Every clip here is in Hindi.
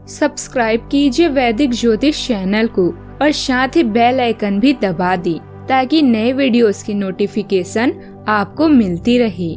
सब्सक्राइब कीजिए वैदिक ज्योतिष चैनल को और साथ ही बेल आइकन भी दबा दी ताकि नए वीडियोस की नोटिफिकेशन आपको मिलती रहे।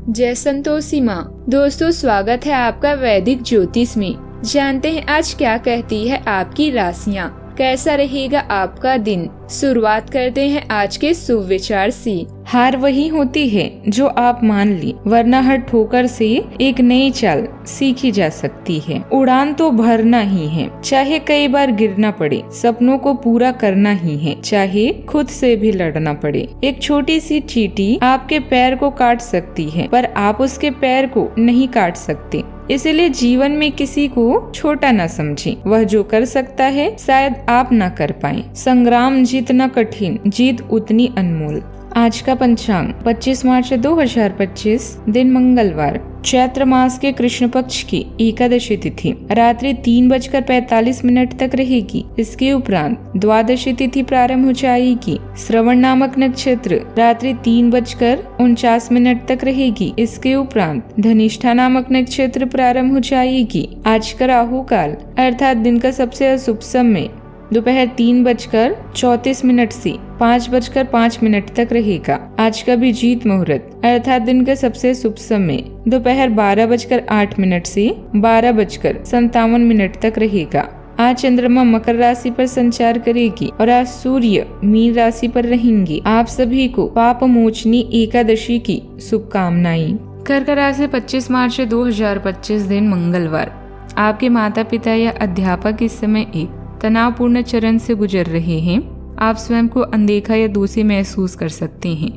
जय संतोषी माँ। दोस्तों, स्वागत है आपका वैदिक ज्योतिष में। जानते हैं आज क्या कहती है आपकी राशियाँ, कैसा रहेगा आपका दिन। शुरुआत करते हैं आज के शुभ विचार से। हार वही होती है जो आप मान ली, वरना हर ठोकर से एक नई चाल सीखी जा सकती है। उड़ान तो भरना ही है, चाहे कई बार गिरना पड़े। सपनों को पूरा करना ही है, चाहे खुद से भी लड़ना पड़े। एक छोटी सी चींटी आपके पैर को काट सकती है, पर आप उसके पैर को नहीं काट सकते। इसलिए जीवन में किसी को छोटा न समझें। वह जो कर सकता है शायद आप न कर पाए। संग्राम जितना कठिन, जीत उतनी अनमोल। आज का पंचांग 25 मार्च 2025, दिन मंगलवार। चैत्र मास के कृष्ण पक्ष की एकादशी तिथि रात्रि 3:45 तक रहेगी। इसके उपरांत द्वादशी तिथि प्रारंभ हो जाएगी। श्रवण नामक नक्षत्र रात्रि 3:49 तक रहेगी। इसके उपरांत धनिष्ठा नामक नक्षत्र प्रारंभ हो जाएगी। आज का राहु काल अर्थात दिन का सबसे अशुभ समय दोपहर 3:34 से 5:05 तक रहेगा। आज का अभिजीत मुहूर्त अर्थात दिन का सबसे शुभ समय दोपहर 12:08 से 12:57 तक रहेगा। आज चंद्रमा मकर राशि पर संचार करेगी और आज सूर्य मीन राशि पर रहेंगे। आप सभी को पाप मोचनी एकादशी की शुभकामनाएं। कर्क राशि 25 मार्च 2025, दिन मंगलवार। आपके माता पिता या अध्यापक इस समय एक तनावपूर्ण चरण से गुजर रहे हैं। आप स्वयं को अनदेखा या दोषी महसूस कर सकते हैं।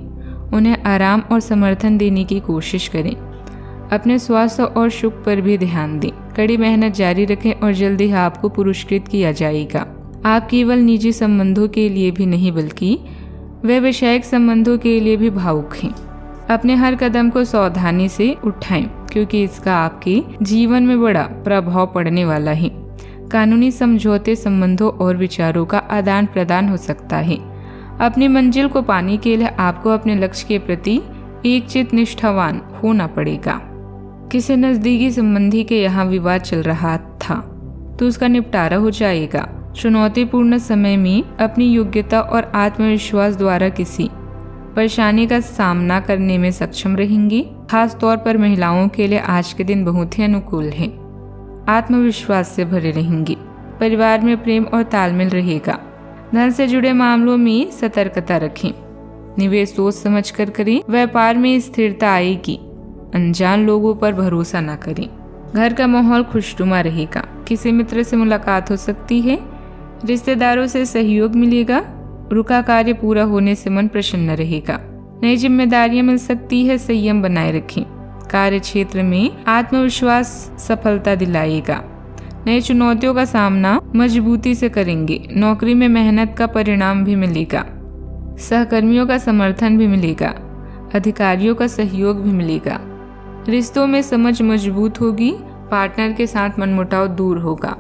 उन्हें आराम और समर्थन देने की कोशिश करें। अपने स्वास्थ्य और सुख पर भी ध्यान दें। कड़ी मेहनत जारी रखें और जल्द ही आपको पुरस्कृत किया जाएगा। आप केवल निजी संबंधों के लिए भी नहीं बल्कि व्यवसायिक संबंधों के लिए भी भावुक हैं। अपने हर कदम को सावधानी से उठाएं क्योंकि इसका आपके जीवन में बड़ा प्रभाव पड़ने वाला है। कानूनी समझौते संबंधों और विचारों का आदान प्रदान हो सकता है। अपनी मंजिल को पाने के लिए आपको अपने लक्ष्य के प्रति एकचित्त निष्ठावान होना पड़ेगा। किसी नजदीकी संबंधी के यहाँ विवाद चल रहा था तो उसका निपटारा हो जाएगा। चुनौतीपूर्ण समय में अपनी योग्यता और आत्मविश्वास द्वारा किसी परेशानी का सामना करने में सक्षम रहेंगी। खास तौर पर महिलाओं के लिए आज के दिन बहुत ही अनुकूल है। आत्मविश्वास से भरे रहेंगे। परिवार में प्रेम और तालमेल रहेगा। धन से जुड़े मामलों में सतर्कता रखें। निवेश सोच समझ कर करें। व्यापार में स्थिरता आएगी। अनजान लोगों पर भरोसा न करें। घर का माहौल खुशनुमा रहेगा। किसी मित्र से मुलाकात हो सकती है। रिश्तेदारों से सहयोग मिलेगा। रुका कार्य पूरा होने से मन प्रसन्न रहेगा। नई जिम्मेदारियां मिल सकती है। संयम बनाए रखें। कार्य क्षेत्र में आत्मविश्वास सफलता दिलाएगा। नई चुनौतियों का सामना मजबूती से करेंगे। नौकरी में मेहनत का परिणाम भी मिलेगा। सहकर्मियों का समर्थन भी मिलेगा। अधिकारियों का सहयोग भी मिलेगा। रिश्तों में समझ मजबूत होगी। पार्टनर के साथ मनमुटाव दूर होगा।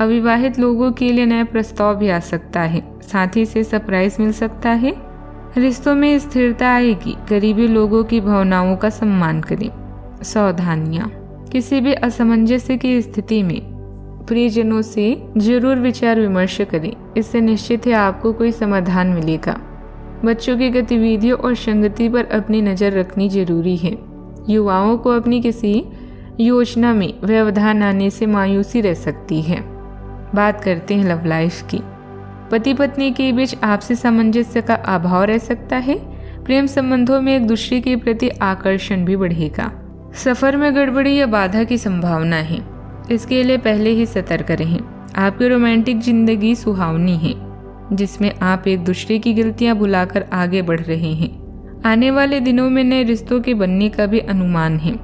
अविवाहित लोगों के लिए नया प्रस्ताव भी आ सकता है। साथी से सरप्राइज मिल सकता है। रिश्तों में स्थिरता आएगी। गरीबी लोगों की भावनाओं का सम्मान करें। सावधानियां। किसी भी असमंजस्य की स्थिति में प्रियजनों से जरूर विचार विमर्श करें। इससे निश्चित ही आपको कोई समाधान मिलेगा। बच्चों की गतिविधियों और संगति पर अपनी नजर रखनी जरूरी है। युवाओं को अपनी किसी योजना में व्यवधान आने से मायूसी रह सकती है। बात करते हैं लव लाइफ की। पति पत्नी के बीच आपसी सामंजस्य का अभाव रह सकता है। प्रेम संबंधों में एक दूसरे के प्रति आकर्षण भी बढ़ेगा। सफर में गड़बड़ी या बाधा की संभावना है। इसके लिए पहले ही सतर्क रहें। आपकी रोमांटिक जिंदगी सुहावनी है जिसमें आप एक दूसरे की गलतियां भुलाकर आगे बढ़ रहे हैं। आने वाले दिनों में नए रिश्तों के बनने का भी अनुमान है।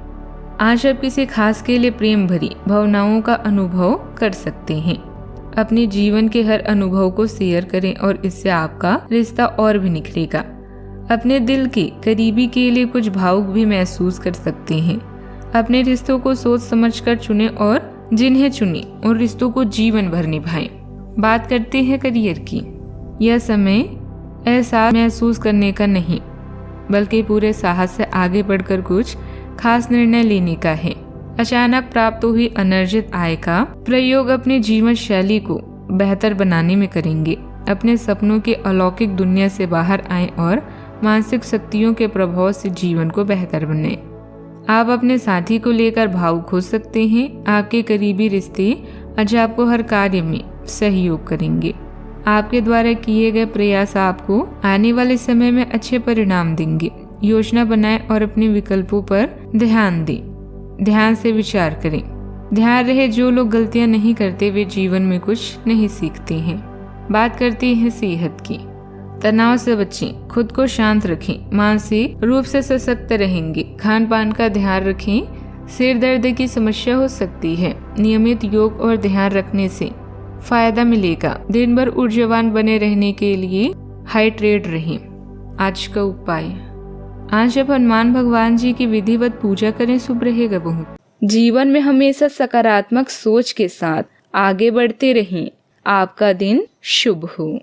आज आप किसी खास के लिए प्रेम भरी भावनाओं का अनुभव कर सकते हैं। अपने जीवन के हर अनुभव को शेयर करें और इससे आपका रिश्ता और भी निखरेगा। अपने दिल के करीबी के लिए कुछ भावुक भी महसूस कर सकते हैं। अपने रिश्तों को सोच समझकर चुनें और जिन्हें चुने उन रिश्तों को जीवन भर निभाएं। बात करते हैं करियर की। यह समय एहसास महसूस करने का नहीं बल्कि पूरे साहस से आगे बढ़कर कुछ खास निर्णय लेने का है। अचानक प्राप्त हुई अनर्जित आय का प्रयोग अपने जीवन शैली को बेहतर बनाने में करेंगे। अपने सपनों की अलौकिक दुनिया से बाहर आएं और मानसिक शक्तियों के प्रभाव से जीवन को बेहतर बने। आप अपने साथी को लेकर भावुक हो सकते हैं। आपके करीबी रिश्ते आज आपको हर कार्य में सहयोग करेंगे। आपके द्वारा किए गए प्रयास आपको आने वाले समय में अच्छे परिणाम देंगे। योजना बनाएं और अपने विकल्पों पर ध्यान दें। ध्यान से विचार करें। ध्यान रहे, जो लोग गलतियां नहीं करते वे जीवन में कुछ नहीं सीखते हैं। बात करते हैं सेहत की। तनाव से बचें, खुद को शांत रखें, मानसिक रूप से सशक्त रहेंगे। खान पान का ध्यान रखें, सिर दर्द की समस्या हो सकती है। नियमित योग और ध्यान रखने से फायदा मिलेगा। दिन भर ऊर्जावान बने रहने के लिए हाइड्रेट रहें। आज का उपाय, आज जब हनुमान भगवान जी की विधिवत पूजा करें शुभ रहेगा बहुत। जीवन में हमेशा सकारात्मक सोच के साथ आगे बढ़ते रहें। आपका दिन शुभ हो।